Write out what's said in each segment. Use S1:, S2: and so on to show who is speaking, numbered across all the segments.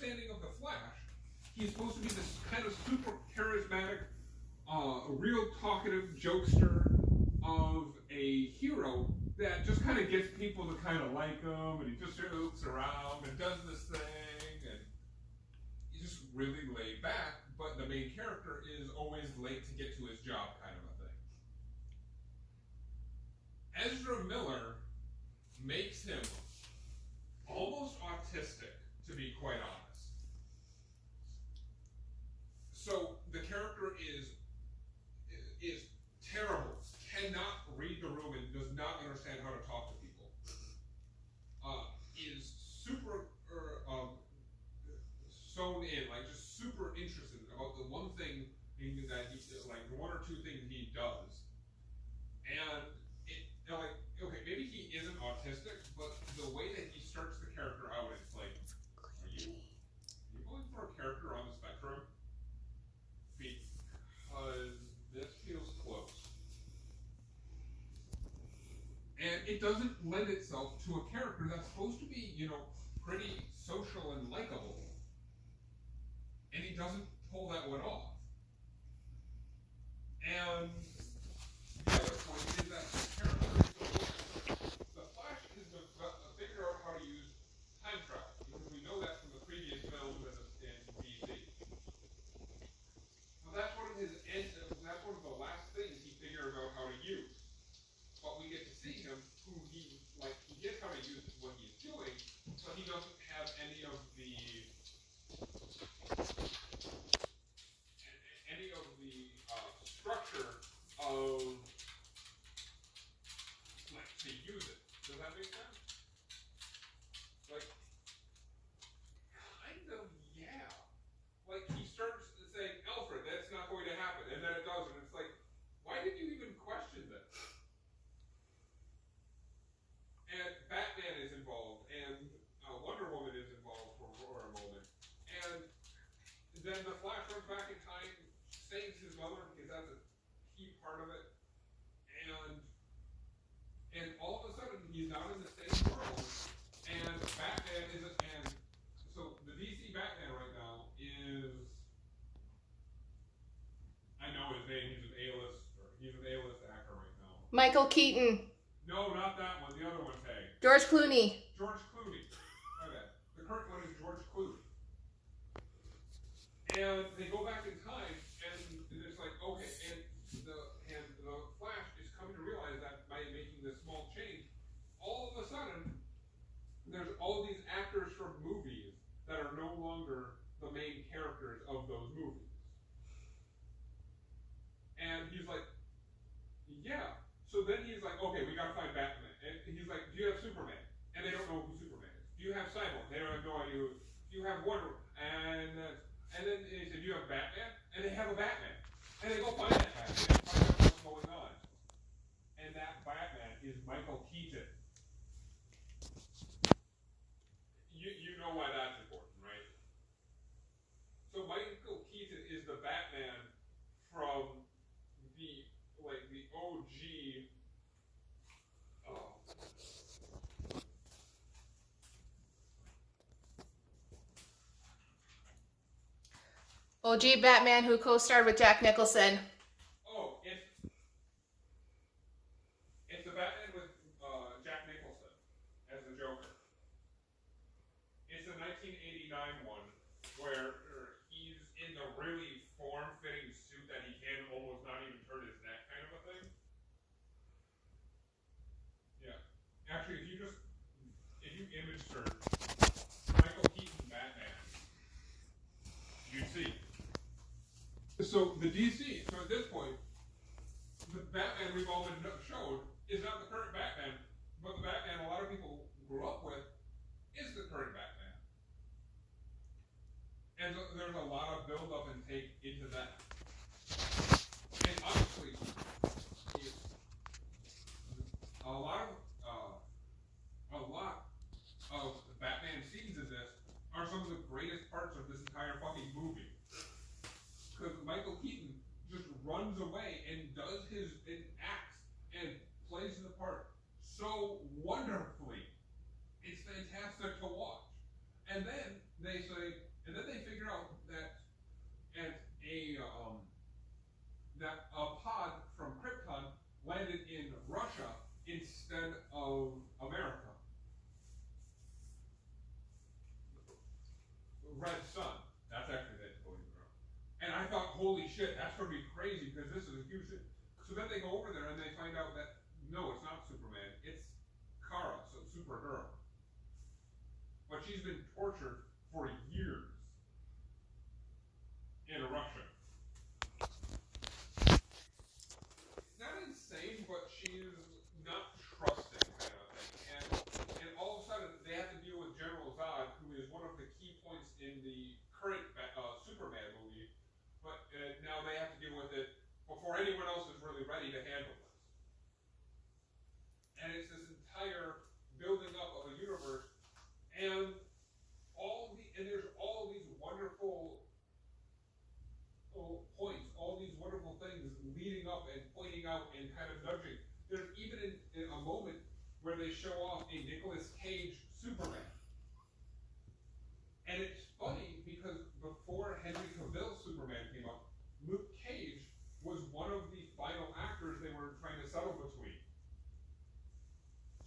S1: understanding of the Flash, he's supposed to be this kind of super charismatic, real talkative jokester of a hero that just kind of gets people to kind of like him, and he just jokes around and does this thing, and he's just really laid back, but the main character is always late to get to his job kind of a thing. Ezra Miller makes him almost autistic, to be quite honest. So the character is terrible, cannot read the room and does not understand how to talk to people. Is super sewn in, like just super interested about the one thing that he, like one or two things he does, and like, okay, maybe he isn't autistic, but the way that he starts the character out, it's like, are you going for a character on the spectrum? Because this feels close. And it doesn't lend itself to a character that's supposed to be, pretty social and likable. And he doesn't pull that one off. And the other point is that the character is the Flash is to figure out how to use time travel, because we know that from the previous films in DC. So that's one of the last things he figures out how to use. But we get to see him, he gets how to use what he's doing, but he doesn't have any of the structure of to use it. Does that make sense? Like, kind of, yeah. Like, he starts saying, Alfred, that's not going to happen, and then it does, and it's like, why did you even question this? And Batman is involved, and Wonder Woman is involved for a moment, and then the Flash runs back in time, saves his mother, because that's a key part of it, and all of a sudden he's not in the same world, and Batman isn't, and so the DC Batman right now is, I know his name, he's an A-list actor right now.
S2: Michael Keaton.
S1: No, not that one, the other one's Hay.
S2: George Clooney.
S1: George Clooney. Okay. The current one is George Clooney. And they go back in time, and it's like, okay, and the Flash is coming to realize that by making this small change, all of a sudden, there's all these actors from movies that are no longer the main characters of those movies. And he's like, yeah. So then he's like, okay, we gotta find Batman. And he's like, do you have Superman? And they don't know who Superman is. Do you have Cyborg? They don't have no idea who. Do you have Wonder Woman? And then he said, do you have Batman? And they have a Batman. And they go find that Batman and find out what's going on. And that Batman is Michael Keaton. You know why that's important, right? So Michael Keaton is the Batman from the OG.
S2: OG Batman, who co-starred with Jack Nicholson.
S1: Oh, it's the Batman with Jack Nicholson as the Joker. It's the 1989 one where he's in the really form-fitting suit that he can almost not even turn his neck kind of a thing. Yeah. Actually, if you image search Michael Keaton Batman, you'd see. So the DC, so at this point, the Batman we've all been showed is not the current Batman, but the Batman a lot of people grew up with is the current Batman. And so there's a lot of build-up and take into that. And honestly, a lot of the Batman scenes in this are some of the greatest parts of this entire fucking movie. Because Michael Keaton just runs away and acts and plays the part so wonderfully. It's fantastic to watch. And then they say, And then they figure out that at that a pod from Krypton landed in Russia instead of America. Red Sun. That's actually the voting ground. And I thought, holy shit, that's going to be crazy because this is a huge thing. So then they go over there and they find out that no, it's not Superman. It's Kara, so Supergirl. But she's been tortured for years in Russia. Not insane, but she's not trusting kind of thing. And all of a sudden, they have to deal with General Zod, who is one of the key points in the current Superman movie. But now they have to deal with it before anyone else is really ready to handle this. And it's this entire building up of a universe, and there's all these wonderful points, all these wonderful things leading up and pointing out and kind of nudging. There's even in a moment where they show off a Nicolas Cage Superman. And it's funny because before Henry Cavill's Superman came up, Luke Cage was one of the final actors they were trying to settle between.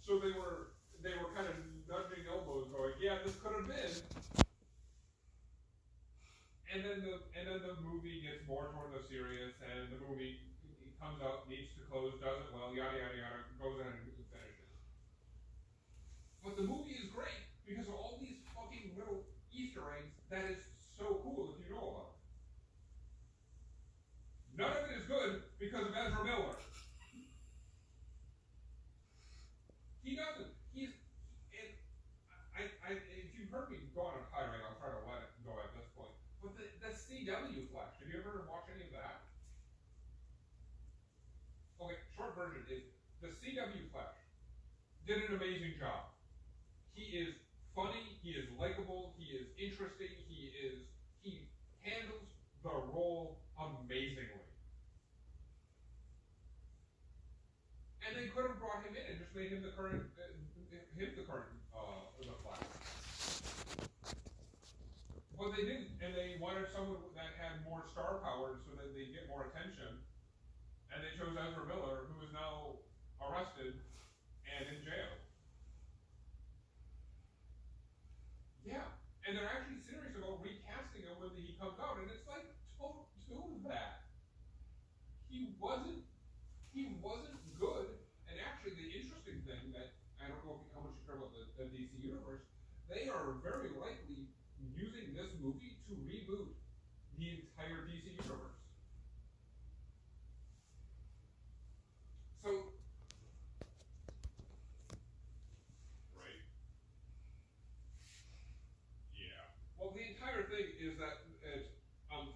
S1: So they were kind of nudging elbows, going, "Yeah, this could have been." And then the movie gets more toward the serious, and the movie comes out, needs to close, does it well, yada yada yada, goes in and finishes. But the movie is great because of all these fucking little Easter eggs that is so cool if you know about it. None of it is good because of Ezra Miller. He doesn't. If you've heard me go on a tirade, I'll try to let it go at this point. But the CW Flash, have you ever watched any of that? Okay, short version is the CW Flash did an amazing job. He is funny, he is likable, he is interesting, he handles the role amazingly. And they could have brought him in and just made him the current the Flash. But they didn't, and they wanted someone that had more star power so that they'd get more attention. And they chose Ezra Miller, who is now arrested and in jail. Yeah, and they're actually serious about recasting him when he comes out, and it's like, don't do that. He wasn't good. And actually, the interesting thing that I don't know how much you care about the DC universe, they are very likely using this movie to reboot the entire DC universe. So, right? Yeah. Well, the entire thing is that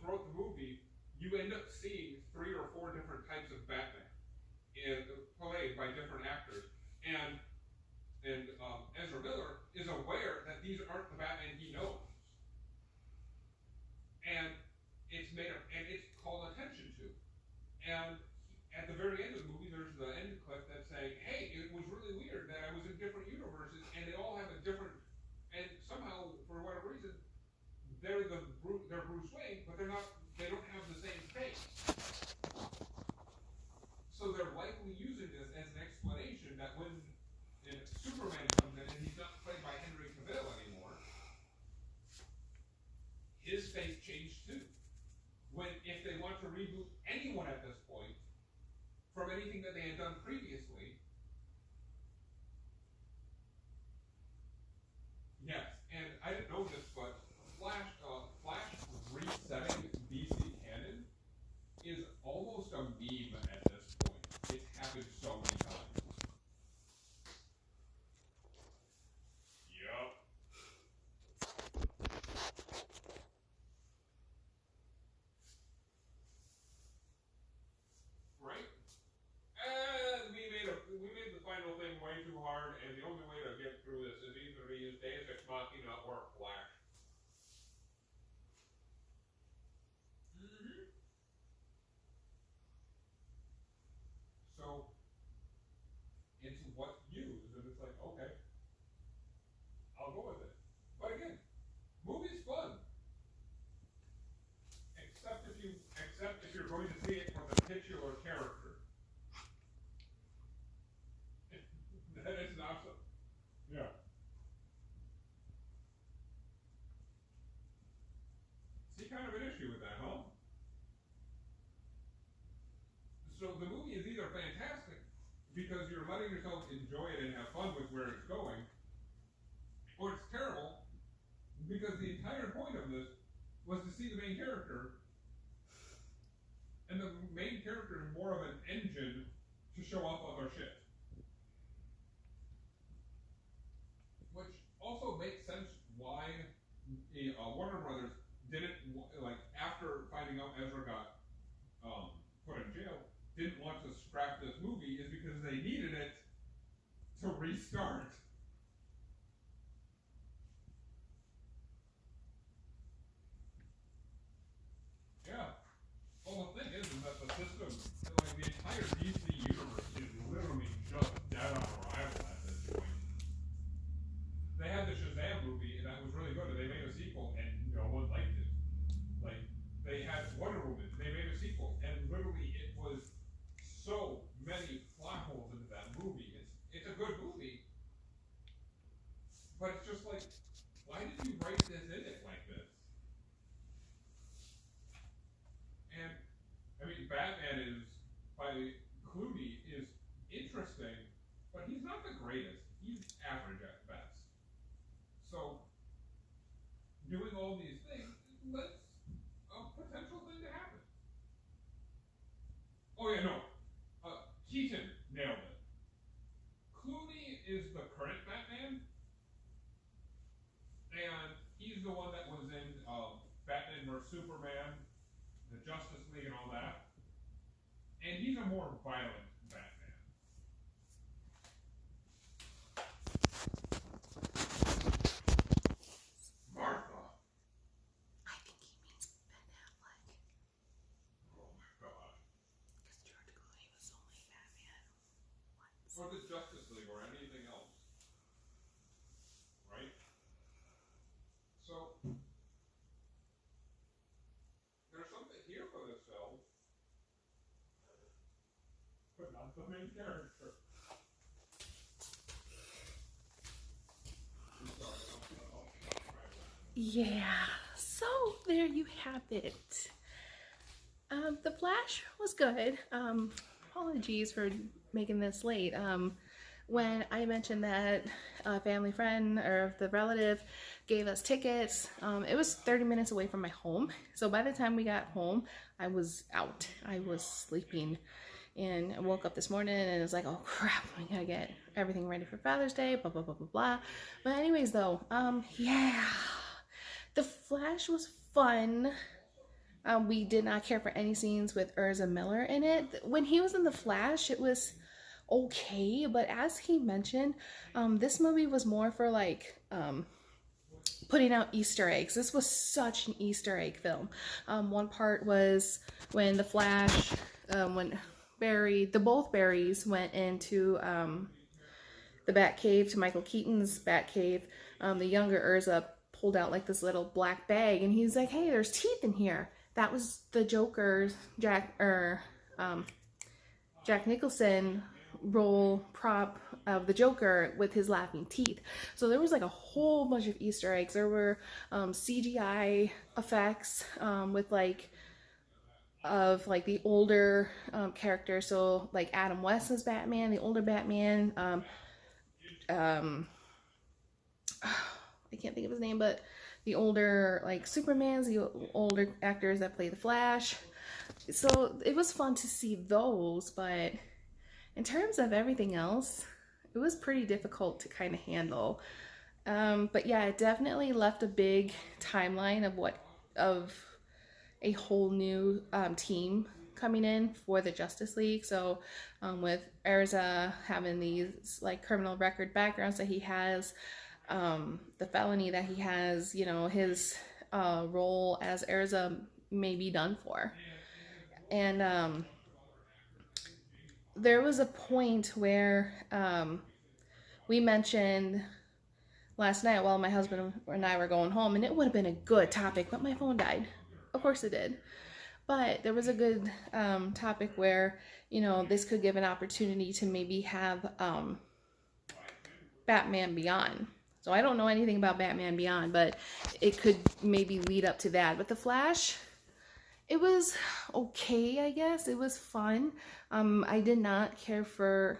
S1: throughout the movie, you end up seeing 3 or 4 different types of Batman, played by different actors, and Ezra Miller is aware that these aren't the Batman he knows, and it's called attention to. And at the very end of the movie, there's the end clip that's saying, "Hey, it was really weird that I was in different universes, and they all have a different, and somehow for whatever reason, they're Bruce Wayne, but they don't have the same face." So they're likely using this as an explanation that when Superman comes in and he's not played by Henry Cavill anymore, his face changed too. If they want to reboot anyone at this point from anything that they had done previously, yes, and I didn't know this, but Flash resetting DC canon is almost a meme at this point. It's happened so many times. Yup. Right? And titular character. That is not so. Yeah. See, kind of an issue with that, huh? So the movie is either fantastic because you're letting yourself enjoy it and have fun with where it's going, or it's terrible because the entire point of this was to see the main character, and the main character is more of an engine to show off other shit. Which also makes sense why Warner Brothers didn't, like, after finding out Ezra got put in jail, didn't want to scrap this movie, is because they needed it to restart. Yeah. Well, the thing is that the system, like the entire DC universe, is literally just dead on arrival at this point. They had the Shazam movie, and that was really good, and they made a sequel, and no one liked it. Like, they had Wonder Woman, they made a sequel, and literally it was so many plot holes into that movie. It's a good movie, but it's just like, why did you write this in it like this? And I mean, Batman is by Clooney is interesting, but he's not the greatest. He's average at best. So doing all these things lets a potential thing to happen. Oh yeah, no. Keaton nailed it. Clooney is the current Batman, and he's the one that was in Batman vs Superman, the Justice League, and all that. And he's a more violent Batman. Martha.
S2: I think he means Ben Affleck.
S1: Oh my god.
S2: Because George Clooney was only Batman once.
S1: Or the Justice League, or anything else. Right? So, there's something here for this film, but not the main character.
S2: Yeah, so there you have it. The Flash was good. Apologies for making this late. When I mentioned that a family friend or the relative gave us tickets, it was 30 minutes away from my home. So by the time we got home, I was out. I was sleeping. And I woke up this morning and it was like, oh crap, we gotta get everything ready for Father's Day, blah, blah, blah, blah, blah. But anyways though, yeah. The Flash was fun. We did not care for any scenes with Ezra Miller in it. When he was in The Flash, it was okay, but as he mentioned, this movie was more for like putting out Easter eggs. This was such an Easter egg film. One part was when the Flash, when both Barrys went into the Batcave, to Michael Keaton's Batcave. The younger Urza pulled out like this little black bag, and he's like, "Hey, there's teeth in here." That was the Joker's Jack Nicholson role prop of the Joker with his laughing teeth. So there was like a whole bunch of Easter eggs. There were CGI effects with like the older characters. So like Adam West's Batman, the older Batman. I can't think of his name, but the older like Supermans, the older actors that play the Flash. So it was fun to see those, but in terms of everything else, it was pretty difficult to kind of handle. But yeah, it definitely left a big timeline of a whole new team coming in for the Justice League. So with Erza having these like criminal record backgrounds that he has, the felony that he has, you know, his role as Erza may be done for. And there was a point where we mentioned last night while my husband and I were going home, and it would have been a good topic, but my phone died. Of course it did. But there was a good topic where, you know, this could give an opportunity to maybe have Batman Beyond. So I don't know anything about Batman Beyond, but it could maybe lead up to that. But The Flash, it was okay, I guess. It was fun. I did not care for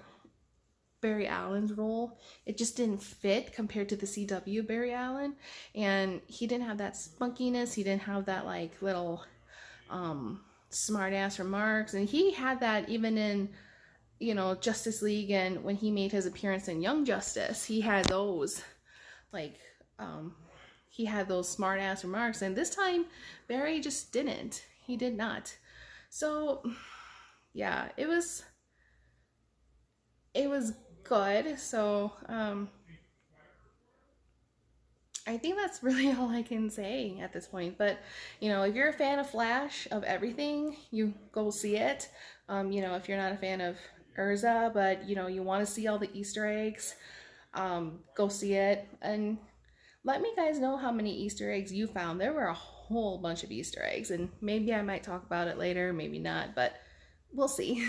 S2: Barry Allen's role. It just didn't fit compared to the CW Barry Allen. And he didn't have that spunkiness. He didn't have that like little smart ass remarks. And he had that even in, you know, Justice League, and when he made his appearance in Young Justice, he had those like he had those smart ass remarks. And this time Barry just didn't. He did not. So yeah, it was good. So I think that's really all I can say at this point. But, you know, if you're a fan of Flash, of everything, you go see it. You know, if you're not a fan of Urza, but, you know, you want to see all the Easter eggs, go see it. And let me guys know how many Easter eggs you found. There were a whole bunch of Easter eggs, and maybe I might talk about it later, maybe not, but we'll see.